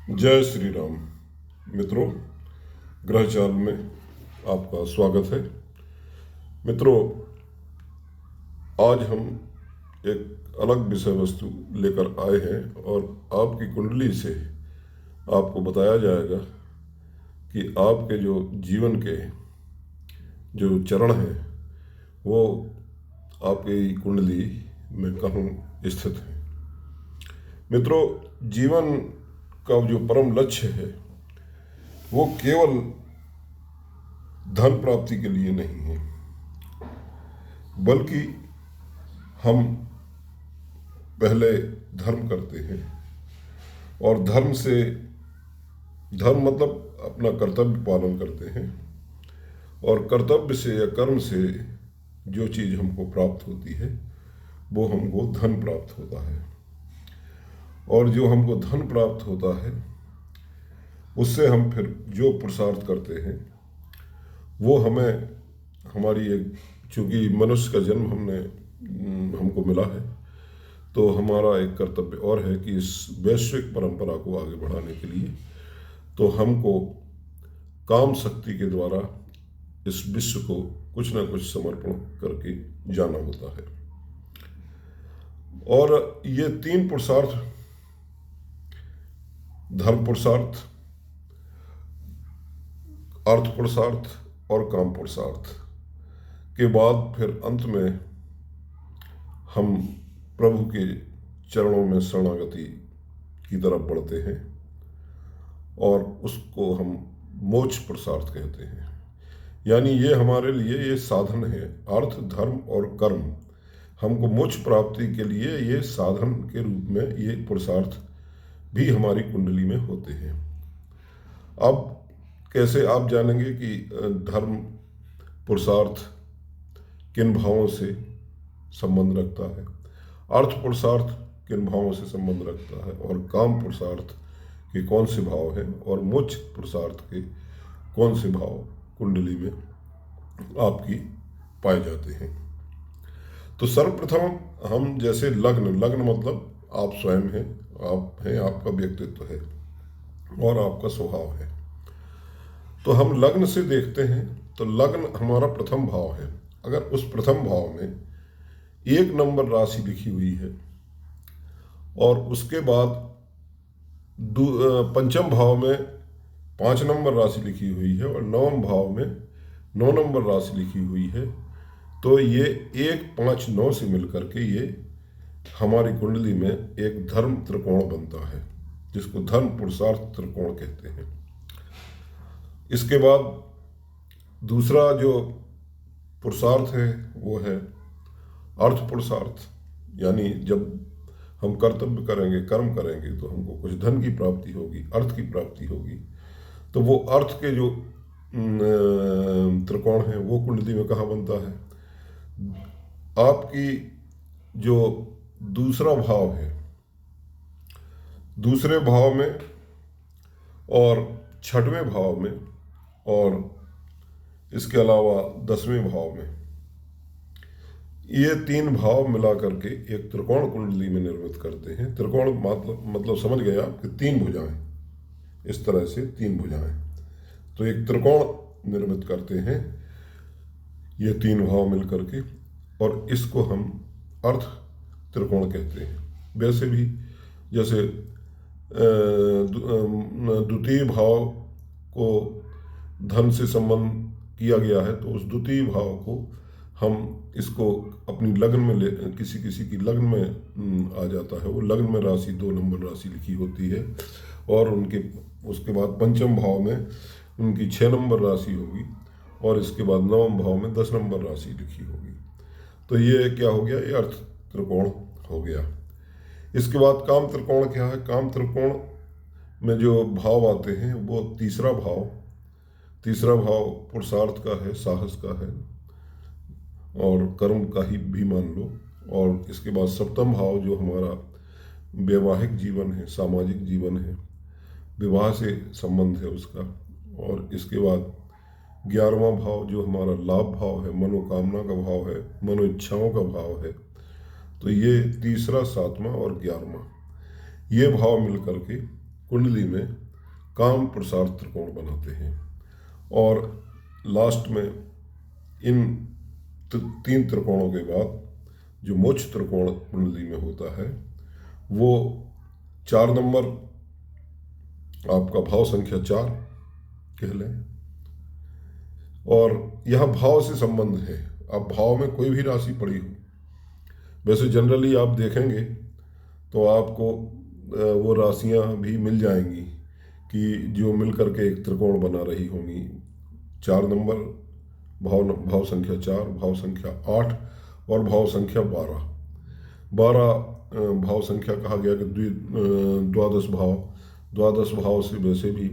जय श्री राम। मित्रों, ग्रहचाल में आपका स्वागत है। मित्रों, आज हम एक अलग विषय वस्तु लेकर आए हैं और आपकी कुंडली से आपको बताया जाएगा कि आपके जो जीवन के जो चरण हैं वो आपकी कुंडली में कहाँ स्थित है। मित्रों, जीवन का जो परम लक्ष्य है वो केवल धन प्राप्ति के लिए नहीं है, बल्कि हम पहले धर्म करते हैं और धर्म मतलब अपना कर्तव्य पालन करते हैं और कर्तव्य से या कर्म से जो चीज़ हमको प्राप्त होती है वो हमको धन प्राप्त होता है। और जो हमको धन प्राप्त होता है उससे हम फिर जो पुरुषार्थ करते हैं वो हमें हमारी एक, चूँकि मनुष्य का जन्म हमको मिला है तो हमारा एक कर्तव्य और है कि इस वैश्विक परंपरा को आगे बढ़ाने के लिए तो हमको काम शक्ति के द्वारा इस विश्व को कुछ ना कुछ समर्पण करके जाना होता है। और ये तीन पुरुषार्थ, धर्म पुरुषार्थ, अर्थ पुरुषार्थ और काम पुरुषार्थ के बाद फिर अंत में हम प्रभु के चरणों में शरणागति की तरफ बढ़ते हैं और उसको हम मोक्ष पुरुषार्थ कहते हैं। यानी ये हमारे लिए ये साधन है, अर्थ, धर्म और कर्म हमको मोक्ष प्राप्ति के लिए ये साधन के रूप में ये पुरुषार्थ भी हमारी कुंडली में होते हैं। अब कैसे आप जानेंगे कि धर्म पुरुषार्थ किन भावों से संबंध रखता है, अर्थ पुरुषार्थ किन भावों से संबंध रखता है और काम पुरुषार्थ के कौन से भाव हैं और मोक्ष पुरुषार्थ के कौन से भाव कुंडली में आपकी पाए जाते हैं। तो सर्वप्रथम हम जैसे लग्न मतलब आप स्वयं हैं, आपका व्यक्तित्व है और आपका स्वभाव है। तो हम लग्न से देखते हैं तो लग्न हमारा प्रथम भाव है। अगर उस प्रथम भाव में 1 नंबर राशि लिखी हुई है और उसके बाद पंचम भाव में 5 नंबर राशि लिखी हुई है और नवम भाव में 9 नंबर राशि लिखी हुई है, तो ये 1, 5, 9 से मिलकर के ये हमारी कुंडली में एक धर्म त्रिकोण बनता है, जिसको धर्म पुरुषार्थ त्रिकोण कहते हैं। इसके बाद दूसरा जो पुरुषार्थ है वो है अर्थ पुरुषार्थ। यानी जब हम कर्तव्य करेंगे, कर्म करेंगे तो हमको कुछ धन की प्राप्ति होगी, अर्थ की प्राप्ति होगी। तो वो अर्थ के जो त्रिकोण है वो कुंडली में कहाँ बनता है? आपकी जो दूसरा भाव है, दूसरे भाव में और 6वें भाव में और इसके अलावा 10वें भाव में, ये 3 भाव मिला करके एक त्रिकोण कुंडली में निर्मित करते हैं। त्रिकोण मतलब समझ गए आप कि 3 भुजाएं, इस तरह से 3 भुजाएं, तो एक त्रिकोण निर्मित करते हैं ये 3 भाव मिल करके, और इसको हम अर्थ त्रिकोण कहते हैं। वैसे भी जैसे द्वितीय भाव को धन से संबंध किया गया है तो उस द्वितीय भाव को हम इसको अपनी लग्न में किसी की लग्न में आ जाता है। वो लग्न में राशि 2 नंबर राशि लिखी होती है और उसके बाद पंचम भाव में उनकी 6 नंबर राशि होगी और इसके बाद नवम भाव में 10 नंबर राशि लिखी होगी। तो ये क्या हो गया? ये अर्थ त्रिकोण हो गया। इसके बाद काम त्रिकोण क्या है? काम त्रिकोण में जो भाव आते हैं वो तीसरा भाव पुरुषार्थ का है, साहस का है और कर्म का ही भी मान लो। और इसके बाद 7वां भाव जो हमारा वैवाहिक जीवन है, सामाजिक जीवन है, विवाह से संबंध है उसका। और इसके बाद 11वां भाव जो हमारा लाभ भाव है, मनोकामना का भाव है, मनोइच्छाओं का भाव है। तो ये तीसरा, 7वां और 11वां ये भाव मिल करके कुंडली में काम पुरुषार्थ त्रिकोण बनाते हैं। और लास्ट में इन 3 त्रिकोणों के बाद जो मोक्ष त्रिकोण कुंडली में होता है वो 4 नंबर आपका भाव संख्या 4 कह लें। और यह भाव से संबंध है। अब भाव में कोई भी राशि पड़ी हो, वैसे जनरली आप देखेंगे तो आपको वो राशियां भी मिल जाएंगी कि जो मिलकर के एक त्रिकोण बना रही होंगी। 4 नंबर भाव संख्या 4, भाव संख्या 8 और भाव संख्या 12 भाव संख्या कहा गया कि द्वादश भाव से वैसे भी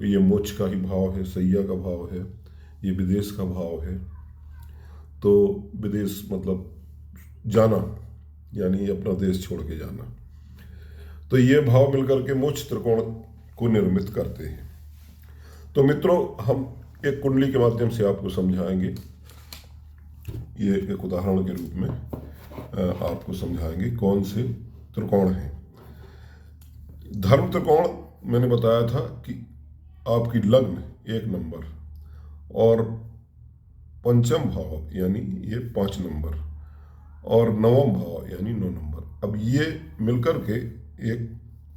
ये मोक्ष का ही भाव है, सैया का भाव है, ये विदेश का भाव है। तो विदेश मतलब जाना, यानी अपना देश छोड़ के जाना। तो ये भाव मिलकर के मोक्ष त्रिकोण को निर्मित करते हैं। तो मित्रों, हम एक कुंडली के माध्यम से आपको समझाएंगे, ये एक उदाहरण के रूप में आपको समझाएंगे कौन से त्रिकोण हैं। धर्म त्रिकोण मैंने बताया था कि आपकी लग्न 1 नंबर और पंचम भाव यानी ये 5 नंबर और नवम भाव यानी 9 नंबर, अब ये मिलकर के एक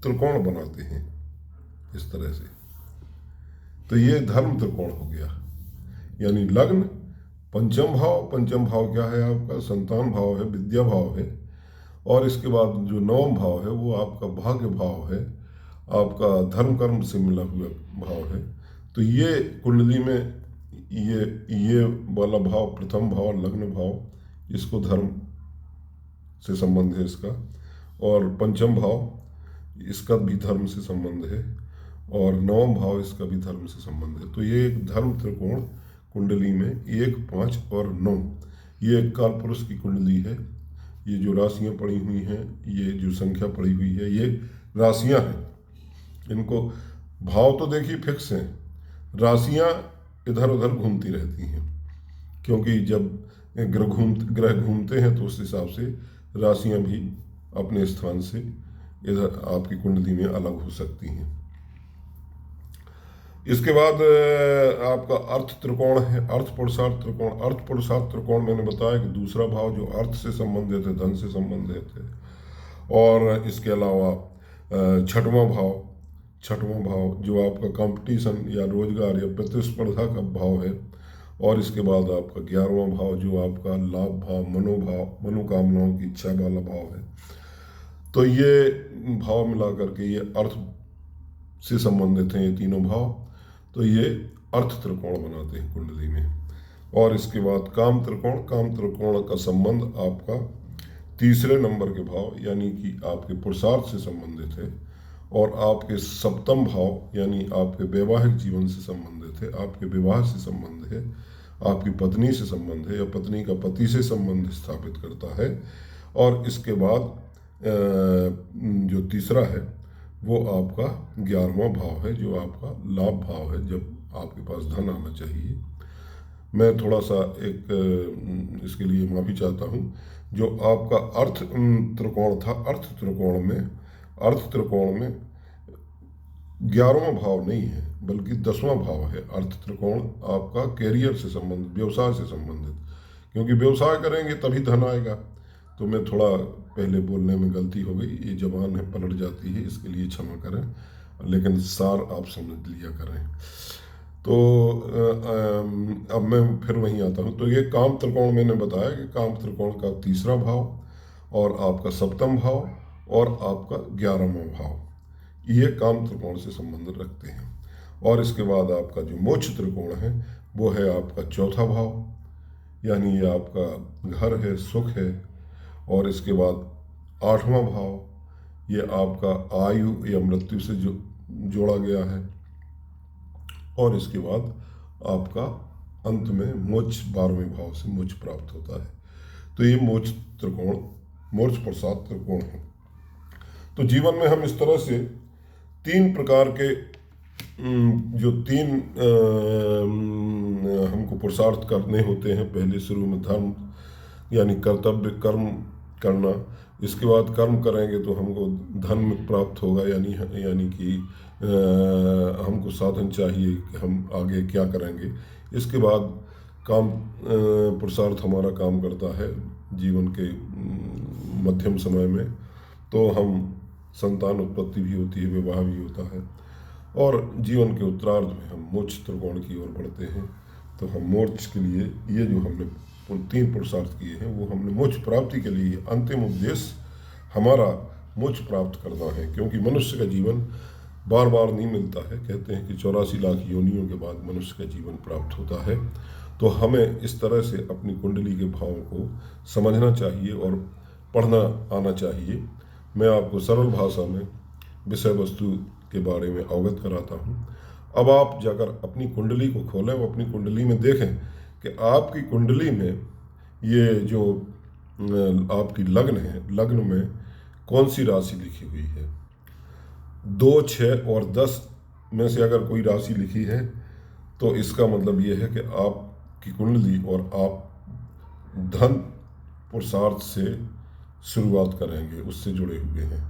त्रिकोण बनाते हैं इस तरह से। तो ये धर्म त्रिकोण हो गया, यानी लग्न, पंचम भाव क्या है आपका? संतान भाव है, विद्या भाव है। और इसके बाद जो नवम भाव है वो आपका भाग्य भाव है, आपका धर्म कर्म से मिला हुआ भाव है। तो ये कुंडली में ये वाला भाव, प्रथम भाव लग्न भाव, इसको धर्म से संबंध है इसका। और पंचम भाव इसका भी धर्म से संबंध है और नवम भाव इसका भी धर्म से संबंध है। तो ये एक धर्म त्रिकोण कुंडली में 1, 5 और 9, ये एक काल पुरुष की कुंडली है। ये जो राशियां पड़ी हुई हैं, ये जो संख्या पड़ी हुई है, ये राशियां हैं। इनको भाव तो देखिए फिक्स हैं, राशियां इधर उधर घूमती रहती हैं, क्योंकि जब ग्रह घूमते हैं तो उस हिसाब से राशियां भी अपने स्थान से इधर आपकी कुंडली में अलग हो सकती हैं। इसके बाद आपका अर्थ त्रिकोण है, अर्थ पुरुषार्थ त्रिकोण। अर्थ पुरुषार्थ त्रिकोण मैंने बताया कि दूसरा भाव जो अर्थ से संबंधित है, धन से संबंधित है। और इसके अलावा छठवां भाव जो आपका कंपटीशन या रोजगार या प्रतिस्पर्धा का भाव है। और इसके बाद आपका 11वां भाव जो आपका लाभ भाव, मनोकामनाओं की इच्छा वाला भाव है। तो ये भाव मिला करके ये अर्थ से संबंधित हैं, ये तीनों भाव। तो ये अर्थ त्रिकोण बनाते हैं कुंडली में। और इसके बाद काम त्रिकोण का संबंध आपका तीसरे नंबर के भाव यानी कि आपके पुरुषार्थ से संबंधित है और आपके सप्तम भाव यानी आपके वैवाहिक जीवन से संबंधित है, आपके विवाह से संबंध है, आपकी पत्नी से संबंध है या पत्नी का पति से संबंध स्थापित करता है। और इसके बाद जो तीसरा है वो आपका 11वां भाव है जो आपका लाभ भाव है, जब आपके पास धन आना चाहिए। मैं थोड़ा सा इसके लिए माफ़ी चाहता हूँ। जो आपका अर्थ त्रिकोण था, अर्थ त्रिकोण में 11वां भाव नहीं है बल्कि 10वां भाव है। अर्थ त्रिकोण आपका कैरियर से संबंधित, व्यवसाय से संबंधित, क्योंकि व्यवसाय करेंगे तभी धन आएगा। तो मैं थोड़ा पहले बोलने में गलती हो गई, ये जबान है पलट जाती है, इसके लिए क्षमा करें, लेकिन सार आप समझ लिया करें। तो अब मैं फिर वहीं आता हूँ। तो ये काम त्रिकोण मैंने बताया कि काम त्रिकोण का तीसरा भाव और आपका सप्तम भाव और आपका 11वां भाव, ये काम त्रिकोण से संबंध रखते हैं। और इसके बाद आपका जो मोक्ष त्रिकोण है वो है आपका चौथा भाव, यानी ये आपका घर है, सुख है। और इसके बाद 8वां भाव ये आपका आयु या मृत्यु से जोड़ा गया है। और इसके बाद आपका अंत में मोक्ष 12वें भाव से मोक्ष प्राप्त होता है। तो ये मोक्ष त्रिकोण, मोक्ष पुरुषार्थ त्रिकोण है। तो जीवन में हम इस तरह से 3 प्रकार के जो 3 हमको पुरुषार्थ करने होते हैं। पहले शुरू में धर्म यानी कर्तव्य कर्म करना, इसके बाद कर्म करेंगे तो हमको धन प्राप्त होगा, यानी कि हमको साधन चाहिए कि हम आगे क्या करेंगे। इसके बाद काम पुरुषार्थ हमारा काम करता है जीवन के मध्यम समय में, तो हम संतान उत्पत्ति भी होती है, विवाह भी होता है, और जीवन के उत्तरार्ध में हम मोक्ष त्रिकोण की ओर बढ़ते हैं। तो हम मोक्ष के लिए ये जो हमने 3 पुरुषार्थ किए हैं वो हमने मोक्ष प्राप्ति के लिए, अंतिम उद्देश्य हमारा मोक्ष प्राप्त करना है, क्योंकि मनुष्य का जीवन बार बार नहीं मिलता है। कहते हैं कि 84 लाख योनियों के बाद मनुष्य का जीवन प्राप्त होता है। तो हमें इस तरह से अपनी कुंडली के भावों को समझना चाहिए और पढ़ना आना चाहिए। मैं आपको सरल भाषा में विषय वस्तु के बारे में अवगत कराता हूँ। अब आप जाकर अपनी कुंडली को खोलें और अपनी कुंडली में देखें कि आपकी कुंडली में ये जो आपकी लग्न है, लग्न में कौन सी राशि लिखी हुई है। 2, 6 और 10 में से अगर कोई राशि लिखी है तो इसका मतलब ये है कि आपकी कुंडली और आप धन पुरुषार्थ से शुरुआत करेंगे, उससे जुड़े हुए हैं।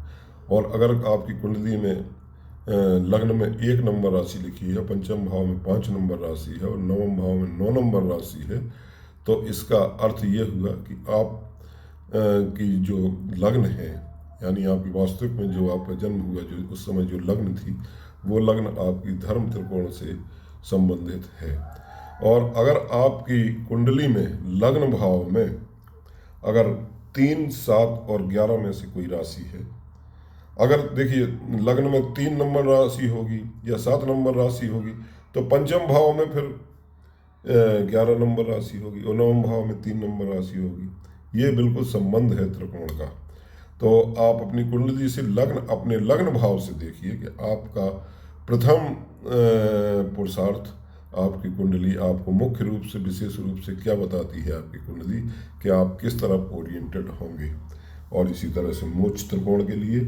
और अगर आपकी कुंडली में लग्न में 1 नंबर राशि लिखी है, पंचम भाव में 5 नंबर राशि है और नवम भाव में 9 नंबर राशि है, तो इसका अर्थ ये हुआ कि आप की जो लग्न है, यानी आपकी वास्तविक में जो आपका जन्म हुआ, जो उस समय जो लग्न थी, वो लग्न आपकी धर्म त्रिकोण से संबंधित है। और अगर आपकी कुंडली में लग्न भाव में अगर 3, 7 और 11 में से कोई राशि है, अगर देखिए लग्न में 3 नंबर राशि होगी या 7 नंबर राशि होगी तो पंचम भाव में फिर 11 नंबर राशि होगी और नवम भाव में 3 नंबर राशि होगी। ये बिल्कुल संबंध है त्रिकोण का। तो आप अपनी कुंडली से अपने लग्न भाव से देखिए कि आपका प्रथम पुरुषार्थ, आपकी कुंडली आपको मुख्य रूप से, विशेष रूप से क्या बताती है आपकी कुंडली, कि आप किस तरफ ओरिएंटेड होंगे। और इसी तरह से मोक्ष त्रिकोण के लिए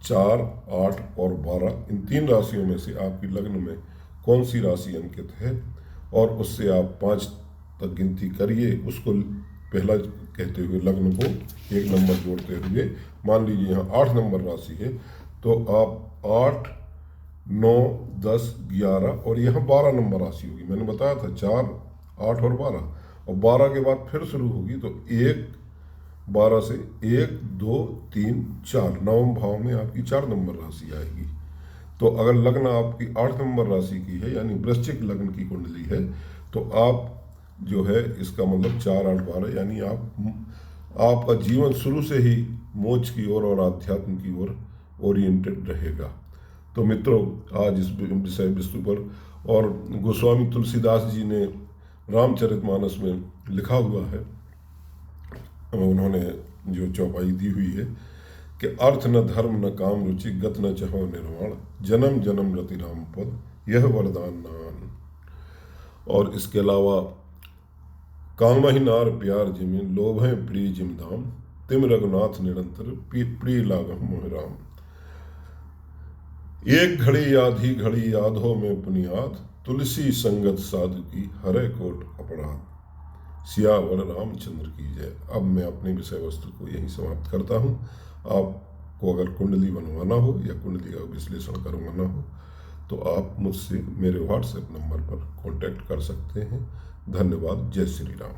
4, 8 और 12 इन 3 राशियों में से आपकी लग्न में कौन सी राशि अंकित है, और उससे आप 5 तक गिनती करिए। उसको पहला कहते हुए लग्न को 1 नंबर जोड़ते हुए, मान लीजिए यहाँ 8 नंबर राशि है, तो आप 8, 9, 10, 11 और यहाँ 12 नंबर राशि होगी। मैंने बताया था 4, 8 और 12, और 12 के बाद फिर शुरू होगी, तो 12 से 1, 2, 3, 4 नवम भाव में आपकी 4 नंबर राशि आएगी। तो अगर लग्न आपकी 8 नंबर राशि की है, यानी वृश्चिक लग्न की कुंडली है, तो आप जो है, इसका मतलब 4, 8, 12, यानी आपका जीवन शुरू से ही मोक्ष की ओर और आध्यात्म की ओर ओरिएंटेड रहेगा। तो मित्रों, आज इस विषय वस्तु पर, और गोस्वामी तुलसीदास जी ने रामचरितमानस में लिखा हुआ है, उन्होंने जो चौपाई दी हुई है कि अर्थ न धर्म न काम रुचि, गत न चहो निर्वाण, जन्म जन्म रति राम पद, यह वरदान नान। और इसके अलावा काम ही नार प्यार जिमे, लोभ है प्रिय जिम धाम, तिम रघुनाथ निरंतर प्रिय लागम मोह राम। एक घड़ी आधी घड़ी यादों में पुनियाद, तुलसी संगत साधु की हरे कोट अपराध। सियावर रामचंद्र की जय। अब मैं अपने विषय वस्तु को यहीं समाप्त करता हूँ। आपको अगर कुंडली बनवाना हो या कुंडली का विश्लेषण करवाना हो तो आप मुझसे मेरे व्हाट्सएप नंबर पर कांटेक्ट कर सकते हैं। धन्यवाद। जय श्री राम।